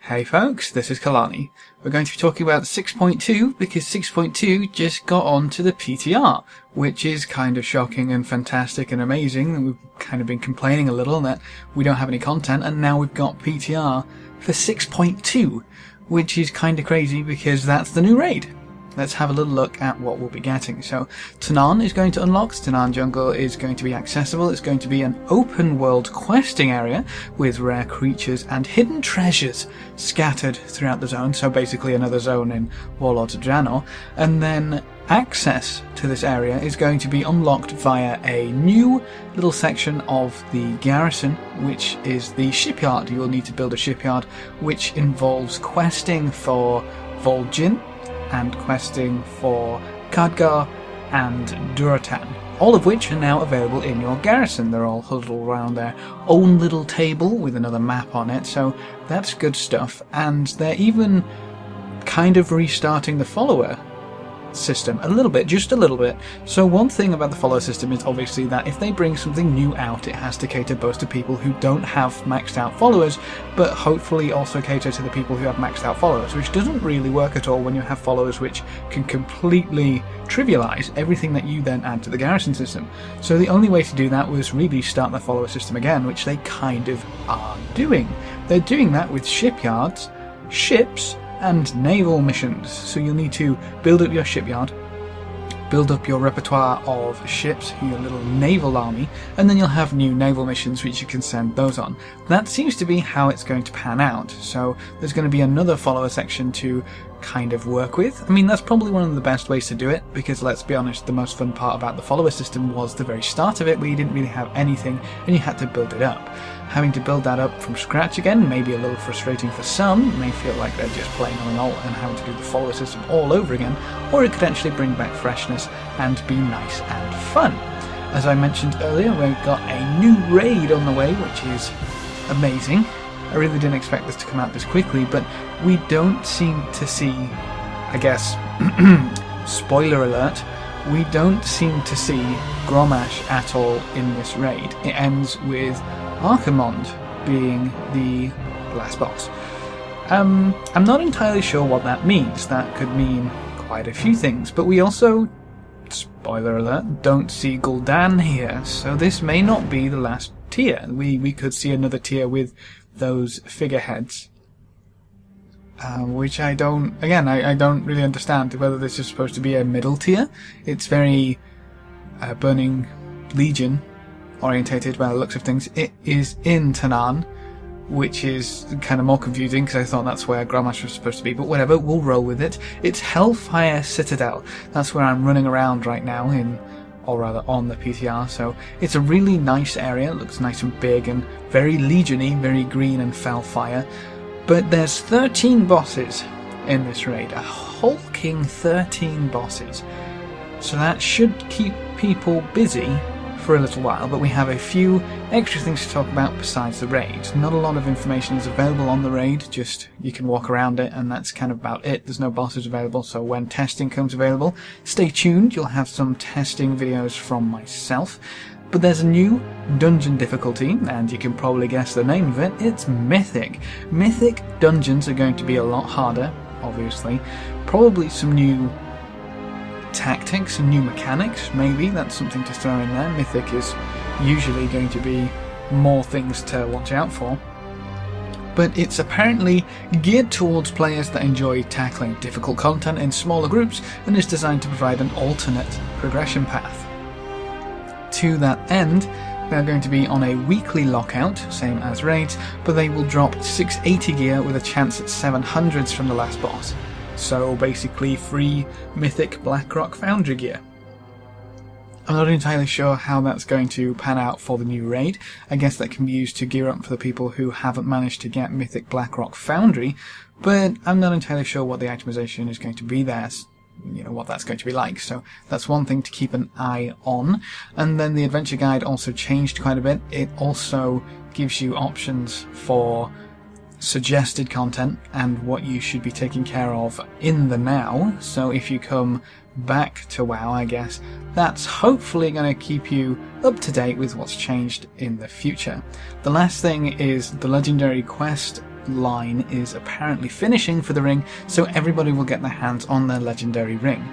Hey folks, this is Kalani. We're going to be talking about 6.2 because 6.2 just got onto the PTR, which is kind of shocking and fantastic and amazing. We've kind of been complaining a little that we don't have any content, and now we've got PTR for 6.2, which is kind of crazy because that's the new raid. Let's have a little look at what we'll be getting. So, Tanaan is going to unlock. Tanaan Jungle is going to be accessible. It's going to be an open world questing area with rare creatures and hidden treasures scattered throughout the zone. So basically another zone in Warlords of Draenor. And then access to this area is going to be unlocked via a new little section of the garrison, which is the shipyard. You will need to build a shipyard, which involves questing for Vol'jin, and questing for Khadgar and Duratan, all of which are now available in your garrison. They're all huddled around their own little table with another map on it, so that's good stuff. And they're even kind of restarting the follower system a little bit, just a little bit. So one thing about the follower system is obviously that if they bring something new out, it has to cater both to people who don't have maxed out followers, but hopefully also cater to the people who have maxed out followers, which doesn't really work at all when you have followers which can completely trivialize everything that you then add to the garrison system. So the only way to do that was really start the follower system again, which they kind of are doing. They're doing that with shipyards, ships, and naval missions. So you'll need to build up your shipyard, build up your repertoire of ships, your little naval army, and then you'll have new naval missions which you can send those on. That seems to be how it's going to pan out. So there's going to be another follower section to kind of work with. I mean, that's probably one of the best ways to do it, because let's be honest, the most fun part about the follower system was the very start of it, where you didn't really have anything and you had to build it up. Having to build that up from scratch again may be a little frustrating for some. It may feel like they're just playing on an alt and having to do the follower system all over again, or it could actually bring back freshness and be nice and fun. As I mentioned earlier, we've got a new raid on the way, which is amazing. I really didn't expect this to come out this quickly, but we don't seem to see, I guess, spoiler alert, we don't seem to see Grommash at all in this raid. It ends with Archimonde being the last boss. I'm not entirely sure what that means. That could mean quite a few things, but we also, spoiler alert, don't see Gul'dan here, so this may not be the last tier. We could see another tier with those figureheads, which I don't really understand whether this is supposed to be a middle tier. It's very Burning Legion orientated by the looks of things. It is in Tanaan, which is kind of more confusing because I thought that's where Grommash was supposed to be, but whatever, we'll roll with it. It's Hellfire Citadel. That's where I'm running around right now on the PTR, so it's a really nice area. It looks nice and big and very Legion-y, very green and foul fire. But there's 13 bosses in this raid, a hulking 13 bosses. So that should keep people busy for a little while, but we have a few extra things to talk about besides the raid. Not a lot of information is available on the raid, just you can walk around it and that's kind of about it. There's no bosses available, so when testing comes available, stay tuned, you'll have some testing videos from myself. But there's a new dungeon difficulty, and you can probably guess the name of it. It's Mythic. Mythic dungeons are going to be a lot harder, obviously. Probably some new tactics and new mechanics, maybe. That's something to throw in there. Mythic is usually going to be more things to watch out for. But it's apparently geared towards players that enjoy tackling difficult content in smaller groups, and is designed to provide an alternate progression path. To that end, they're going to be on a weekly lockout, same as raids, but they will drop 680 gear with a chance at 700s from the last boss. So basically free Mythic Blackrock Foundry gear. I'm not entirely sure how that's going to pan out for the new raid. I guess that can be used to gear up for the people who haven't managed to get Mythic Blackrock Foundry, but I'm not entirely sure what the itemization is going to be there. You know, what that's going to be like, so that's one thing to keep an eye on. And then the adventure guide also changed quite a bit. It also gives you options for suggested content and what you should be taking care of in the now. So if you come back to WoW, I guess, that's hopefully going to keep you up to date with what's changed in the future. The last thing is the legendary quest line is apparently finishing for the ring, so everybody will get their hands on their legendary ring.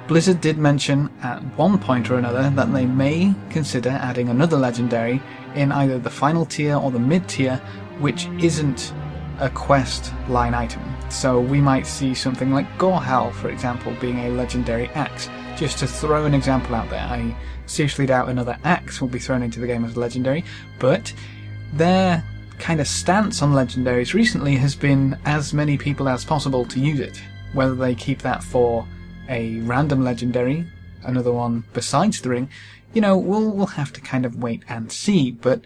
Blizzard did mention at one point or another that they may consider adding another legendary in either the final tier or the mid tier, which isn't a quest line item. So we might see something like Gorehal, for example, being a legendary axe, just to throw an example out there. I seriously doubt another axe will be thrown into the game as a legendary, but their kind of stance on legendaries recently has been as many people as possible to use it. Whether they keep that for a random legendary, another one besides the ring, you know, we'll have to kind of wait and see, but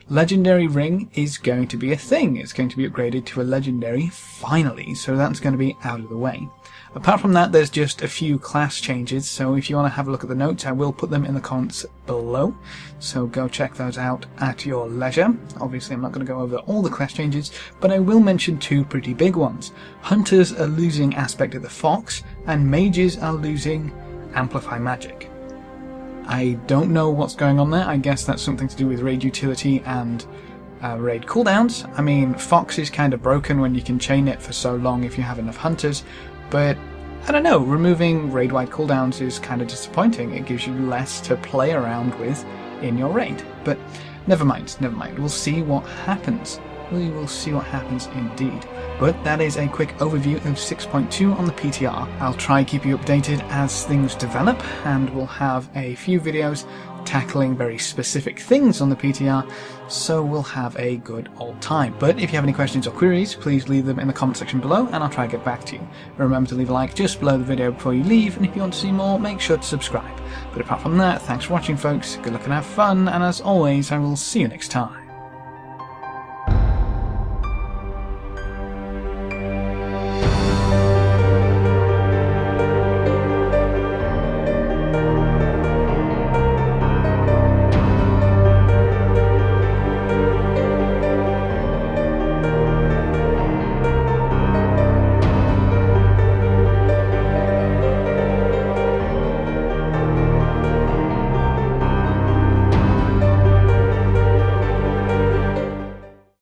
legendary ring is going to be a thing. It's going to be upgraded to a legendary finally, so that's going to be out of the way. Apart from that, there's just a few class changes, so if you want to have a look at the notes, I will put them in the comments below, so go check those out at your leisure. Obviously, I'm not going to go over all the class changes, but I will mention two pretty big ones. Hunters are losing Aspect of the Fox, and Mages are losing Amplify Magic. I don't know what's going on there. I guess that's something to do with raid utility and raid cooldowns. I mean, Fox is kind of broken when you can chain it for so long if you have enough hunters, but I don't know, removing raid-wide cooldowns is kind of disappointing. It gives you less to play around with in your raid. But never mind. We'll see what happens. We will see what happens indeed. But that is a quick overview of 6.2 on the PTR. I'll try keep you updated as things develop, and we'll have a few videos tackling very specific things on the PTR, so we'll have a good old time. But if you have any questions or queries, please leave them in the comment section below and I'll try to get back to you. Remember to leave a like just below the video before you leave, and if you want to see more, make sure to subscribe. But apart from that, thanks for watching folks, good luck and have fun, and as always, I will see you next time.